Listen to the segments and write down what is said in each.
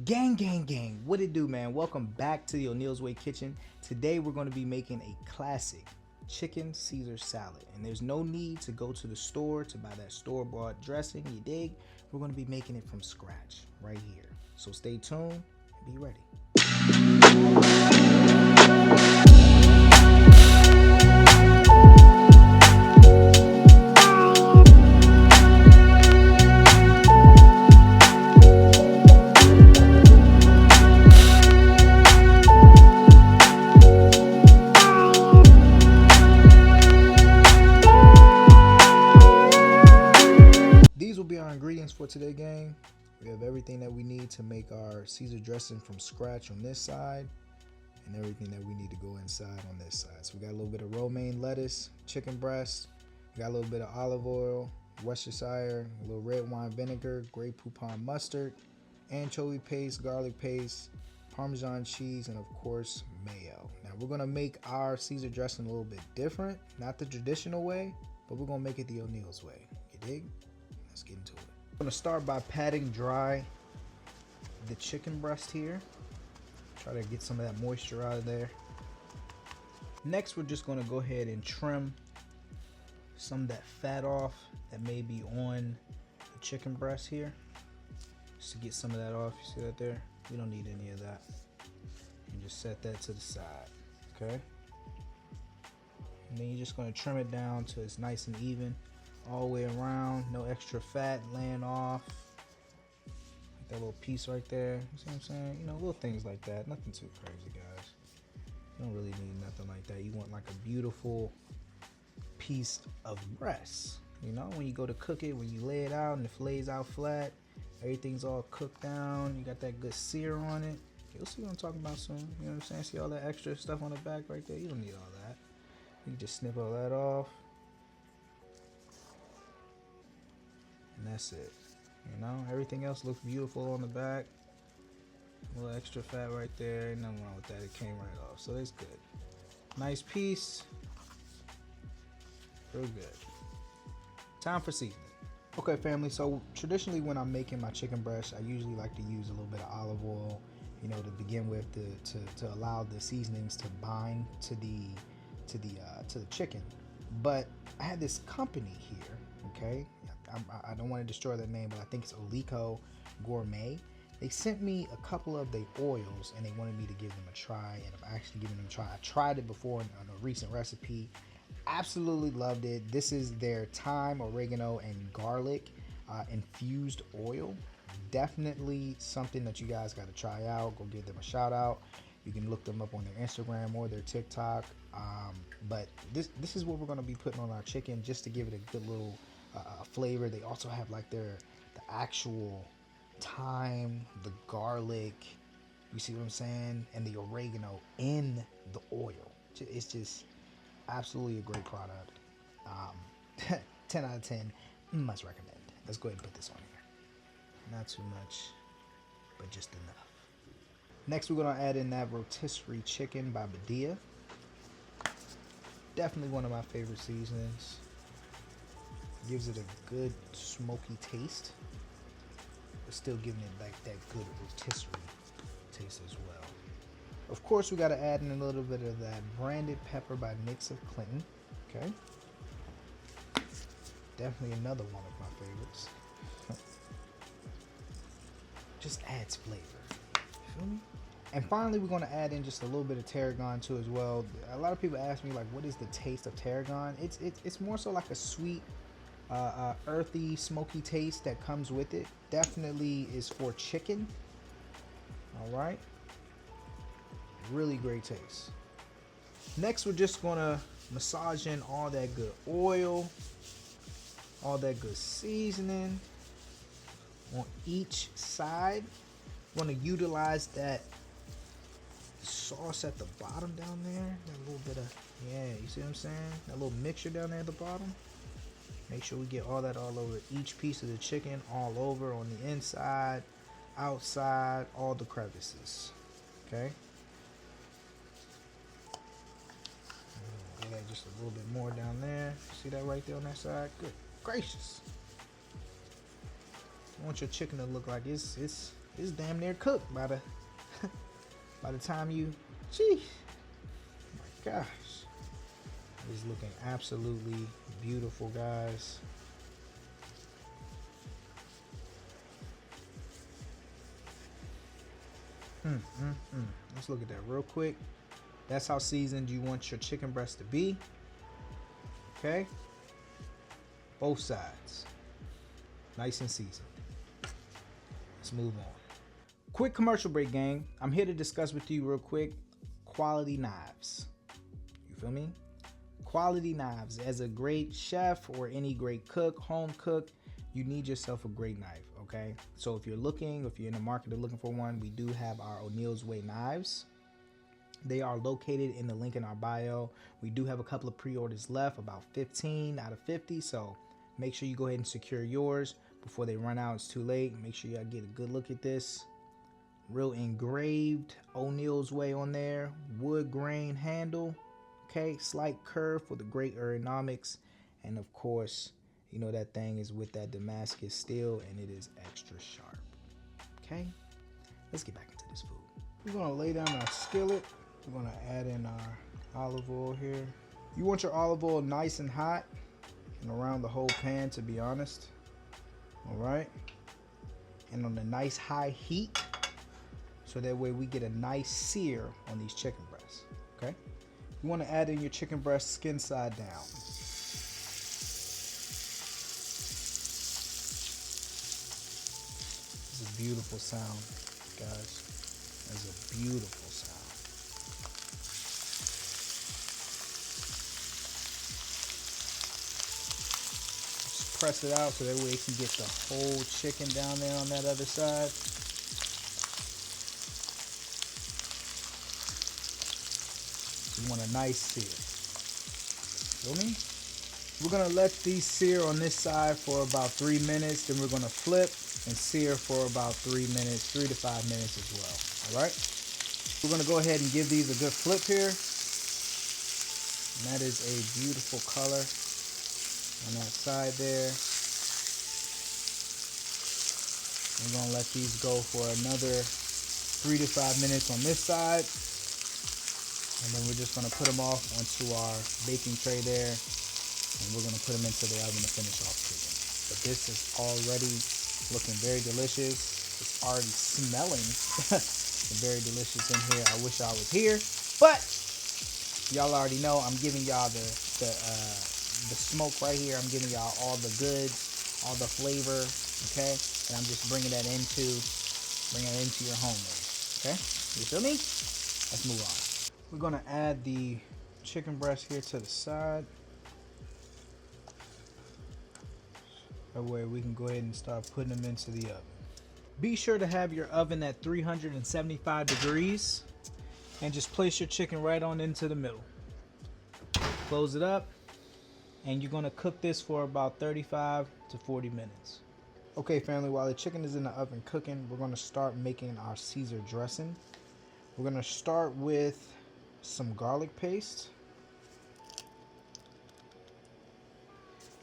Gang, what it do, man? Welcome back to the O'Neill's Way Kitchen. Today we're going to be making a classic chicken Caesar salad, and there's no need to go to the store to buy that store-bought dressing. You dig? We're going to be making it from scratch right here. So stay tuned and be ready. These will be our ingredients for today, gang. We have everything that we need to make our Caesar dressing from scratch on this side, and everything that we need to go inside on this side. So we got a little bit of romaine lettuce, chicken breast, we got a little bit of olive oil, Worcestershire, a little red wine vinegar, Grey Poupon mustard, anchovy paste, garlic paste, Parmesan cheese, and of course mayo. Now we're gonna make our Caesar dressing a little bit different, not the traditional way, but we're gonna make it the O'Neill's way. You dig? Let's get into it. I'm gonna start by patting dry the chicken breast here. Try to get some of that moisture out of there. Next, we're just gonna go ahead and trim some of that fat off that may be on the chicken breast here. Just to get some of that off, you see that there? We don't need any of that. And just set that to the side, okay? And then you're just gonna trim it down till it's nice and even all the way around, no extra fat laying off. Like that little piece right there, you see what I'm saying? You know, little things like that, nothing too crazy, guys. You don't really need nothing like that. You want like a beautiful piece of breast. You know, when you go to cook it, when you lay it out and it lays out flat, everything's all cooked down, you got that good sear on it. You'll see what I'm talking about soon. You know what I'm saying? See all that extra stuff on the back right there? You don't need all that. You can just snip all that off. And that's it. You know, everything else looks beautiful on the back. A little extra fat right there. Nothing wrong with that. It came right off. So that's good. Nice piece. Real good. Time for seasoning. Okay, family. So traditionally when I'm making my chicken breast, I usually like to use a little bit of olive oil, you know, to begin with, to allow the seasonings to bind to the chicken. But I had this company here, okay? I don't want to destroy their name, but I think it's Olico Gourmet. They sent me a couple of their oils and they wanted me to give them a try, and I'm actually giving them a try. I tried it before on a recent recipe. Absolutely loved it. This is their thyme, oregano, and garlic infused oil. Definitely something that you guys got to try out. Go give them a shout out. You can look them up on their Instagram or their TikTok. But this is what we're going to be putting on our chicken just to give it a good little flavor. They also have like the actual thyme, the garlic, you see what I'm saying, and the oregano in the oil. It's just absolutely a great product. 10 out of 10, must recommend. Let's go ahead and put this on here. Not too much, but just enough. Next, we're gonna add in that rotisserie chicken by Badia. Definitely one of my favorite seasonings. Gives it a good smoky taste, but still giving it like that good rotisserie taste as well. Of course, we got to add in a little bit of that branded pepper by Nix of Clinton. Okay, definitely another one of my favorites. Just adds flavor. You feel me? And finally, we're going to add in just a little bit of tarragon too as well. A lot of people ask me like, what is the taste of tarragon? It's more so like a sweet, earthy, smoky taste that comes with it. Definitely is for chicken. All right, really great taste. Next, we're just gonna massage in all that good oil, all that good seasoning on each side. Want to utilize that sauce at the bottom down there, that little bit of, yeah, you see what I'm saying, that little mixture down there at the bottom. Make sure we get all that all over each piece of the chicken, all over on the inside, outside, all the crevices. Okay, get that just a little bit more down there. See that right there on that side? Good gracious. You want your chicken to look like it's it's damn near cooked by the by the time you, gee, oh my gosh. It's looking absolutely beautiful, guys. Let's look at that real quick. That's how seasoned you want your chicken breast to be. Okay. Both sides. Nice and seasoned. Let's move on. Quick commercial break, gang. I'm here to discuss with you real quick quality knives. You feel me? Quality knives. As a great chef or any great cook, home cook, you need yourself a great knife, okay? So if you're in the market looking for one, we do have our O'Neill's Way knives. They are located in the link in our bio. We do have a couple of pre-orders left, about 15 out of 50, so make sure you go ahead and secure yours before they run out. It's too late. Make sure y'all get a good look at this. Real engraved O'Neill's Way on there. Wood grain handle. Okay, slight curve for the great ergonomics. And of course, you know that thing is with that Damascus steel and it is extra sharp. Okay, let's get back into this food. We're gonna lay down our skillet. We're gonna add in our olive oil here. You want your olive oil nice and hot and around the whole pan, to be honest. All right, and on a nice high heat, so that way we get a nice sear on these chicken breasts. Okay, you want to add in your chicken breast skin side down. This is a beautiful sound, guys. It's a beautiful sound. Just press it out so that way you can get the whole chicken down there on that other side. You want a nice sear. Feel me? We're gonna let these sear on this side for about 3 minutes. Then we're gonna flip and sear for about 3 minutes, 3 to 5 minutes as well. All right. We're gonna go ahead and give these a good flip here. And that is a beautiful color on that side there. We're gonna let these go for another 3 to 5 minutes on this side. And then we're just gonna put them off onto our baking tray there. And we're gonna put them into the oven to finish off cooking. But this is already looking very delicious. It's already smelling very delicious in here. I wish I was here, but y'all already know I'm giving y'all the smoke right here. I'm giving y'all all the goods, all the flavor, okay? And I'm just bringing that into your home range, okay? You feel me? Let's move on. We're gonna add the chicken breast here to the side. That way we can go ahead and start putting them into the oven. Be sure to have your oven at 375 degrees and just place your chicken right on into the middle. Close it up and you're gonna cook this for about 35 to 40 minutes. Okay, family, while the chicken is in the oven cooking, we're gonna start making our Caesar dressing. We're gonna start with some garlic paste,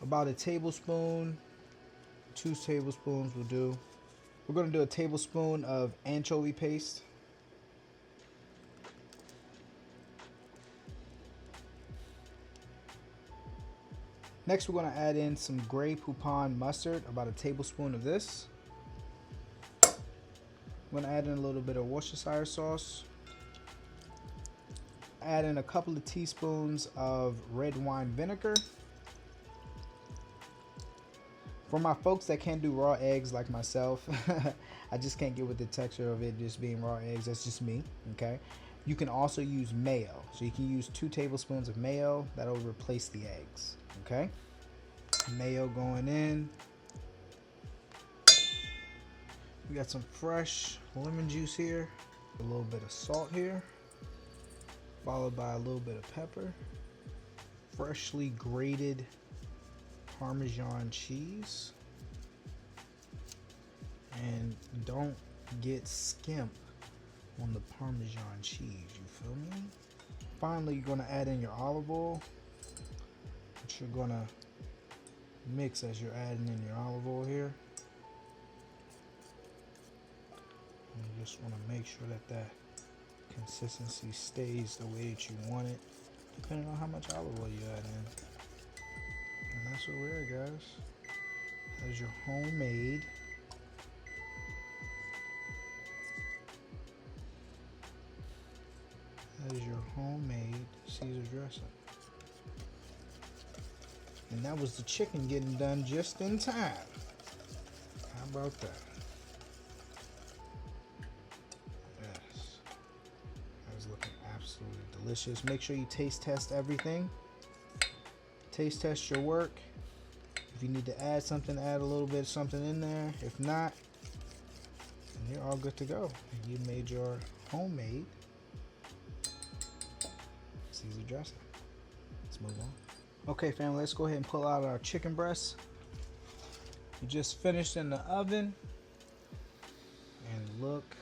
about a tablespoon, 2 tablespoons will do. We're going to do a tablespoon of anchovy paste, next we're going to add in some Grey Poupon mustard, about a tablespoon of this. I'm going to add in a little bit of Worcestershire sauce. Add in a couple of teaspoons of red wine vinegar. For my folks that can't do raw eggs like myself, I just can't get with the texture of it just being raw eggs. That's just me, okay? You can also use mayo. So you can use 2 tablespoons of mayo. That'll replace the eggs, okay? Mayo going in. We got some fresh lemon juice here. A little bit of salt here. Followed by a little bit of pepper, freshly grated Parmesan cheese, and don't get skimp on the Parmesan cheese, you feel me? Finally, you're gonna add in your olive oil, which you're gonna mix as you're adding in your olive oil here. You just want to make sure that that consistency stays the way that you want it, depending on how much olive oil you add in. And that's what we're at, guys. There's your homemade Caesar dressing. And that was the chicken getting done just in time. How about that? Yes. That is looking absolutely delicious. Make sure you taste test everything. Taste test your work. If you need to add something, add a little bit of something in there. If not, then you're all good to go. You made your homemade Caesar dressing. Let's move on. Okay, family, let's go ahead and pull out our chicken breasts. We just finished in the oven. And look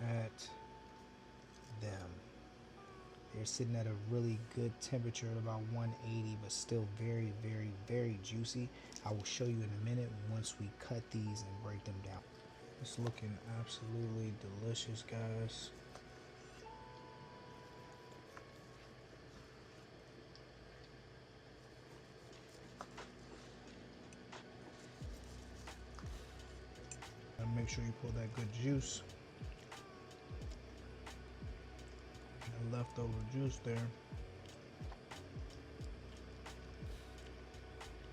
at them. They're sitting at a really good temperature at about 180, but still very, very, very juicy. I will show you in a minute once we cut these and break them down. It's looking absolutely delicious, guys. And make sure you pull that good juice. The leftover juice there.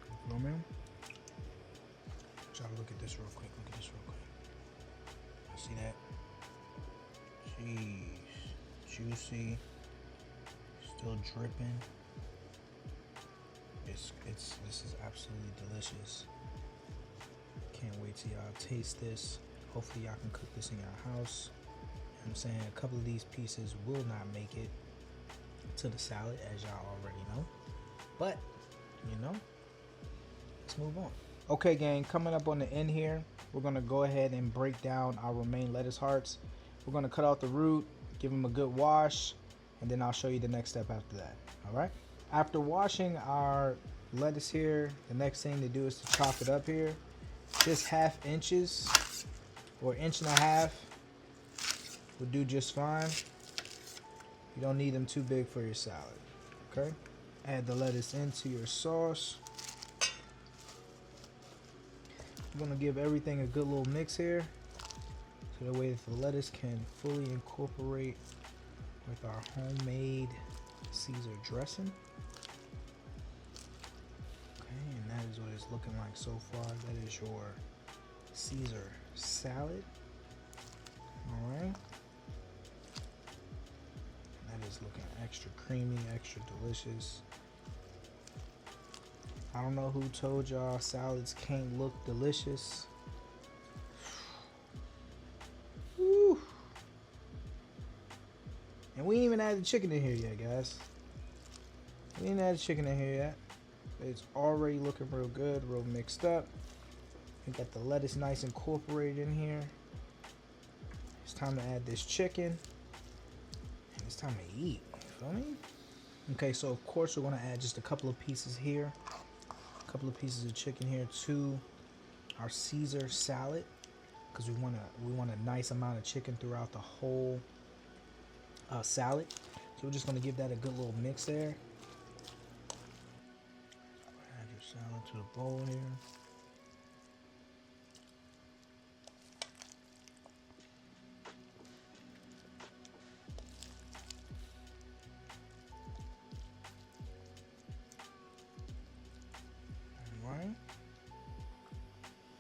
You feel me? Try to look at this real quick. Look at this real quick. See that? Jeez. Juicy. Still dripping. This is absolutely delicious. Can't wait till y'all taste this. Hopefully y'all can cook this in your house. I'm saying a couple of these pieces will not make it to the salad, as y'all already know, but you know, let's move on. Okay, gang, coming up on the end here, we're gonna go ahead and break down our romaine lettuce hearts. We're gonna cut out the root, give them a good wash, and then I'll show you the next step after that. All right, after washing our lettuce here, the next thing to do is to chop it up here, just 1/2 inches or 1.5 inches will do just fine. You don't need them too big for your salad. Okay, add the lettuce into your sauce. I'm gonna give everything a good little mix here, so that way the lettuce can fully incorporate with our homemade Caesar dressing. Okay, and that is what it's looking like so far. That is your Caesar salad. All right. That is looking extra creamy, extra delicious. I don't know who told y'all salads can't look delicious. Woo. And we ain't even added the chicken in here yet, guys. We ain't added the chicken in here yet. It's already looking real good, real mixed up. We got the lettuce nice incorporated in here. It's time to add this chicken. It's time to eat, you feel me? Okay, so of course we're gonna add just a couple of pieces here, a couple of pieces of chicken here to our Caesar salad, because we want a nice amount of chicken throughout the whole salad. So we're just gonna give that a good little mix there. Add your salad to the bowl here.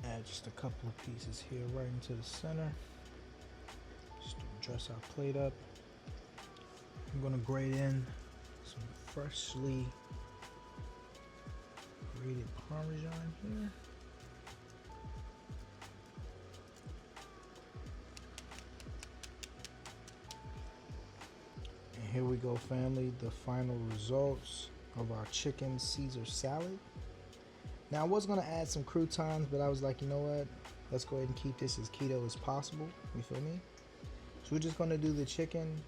Add just a couple of pieces here right into the center. Just to dress our plate up. I'm gonna grate in some freshly grated Parmesan here. And here we go, family, the final results of our chicken Caesar salad. Now I was gonna add some croutons, but I was like, you know what? Let's go ahead and keep this as keto as possible. You feel me? So we're just gonna do the chicken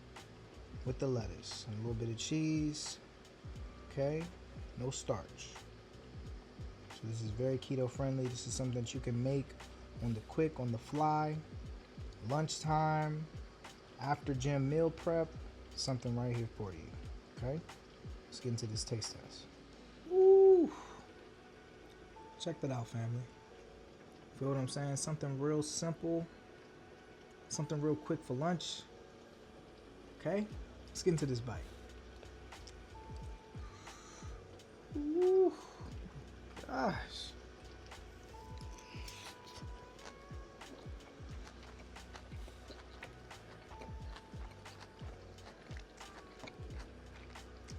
with the lettuce and a little bit of cheese. Okay, no starch. So this is very keto friendly. This is something that you can make on the quick, on the fly. lunchtime, after gym meal prep, something right here for you. Okay? Let's get into this taste test. Woo! Check that out, family. Feel what I'm saying? Something real simple, something real quick for lunch. Okay? Let's get into this bite. Woo! Gosh.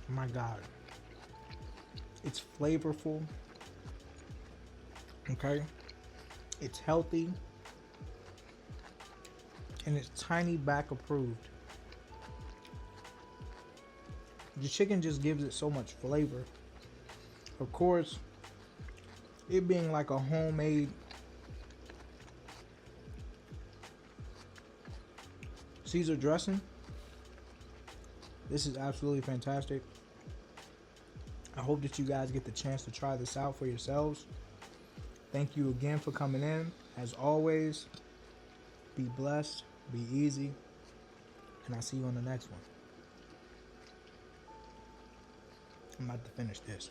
My God. It's flavorful. Okay? It's healthy. And it's tiny back approved. The chicken just gives it so much flavor. Of course, it being like a homemade Caesar dressing, this is absolutely fantastic. I hope that you guys get the chance to try this out for yourselves. Thank you again for coming in. As always, be blessed, be easy, and I'll see you on the next one. I'm about to finish this.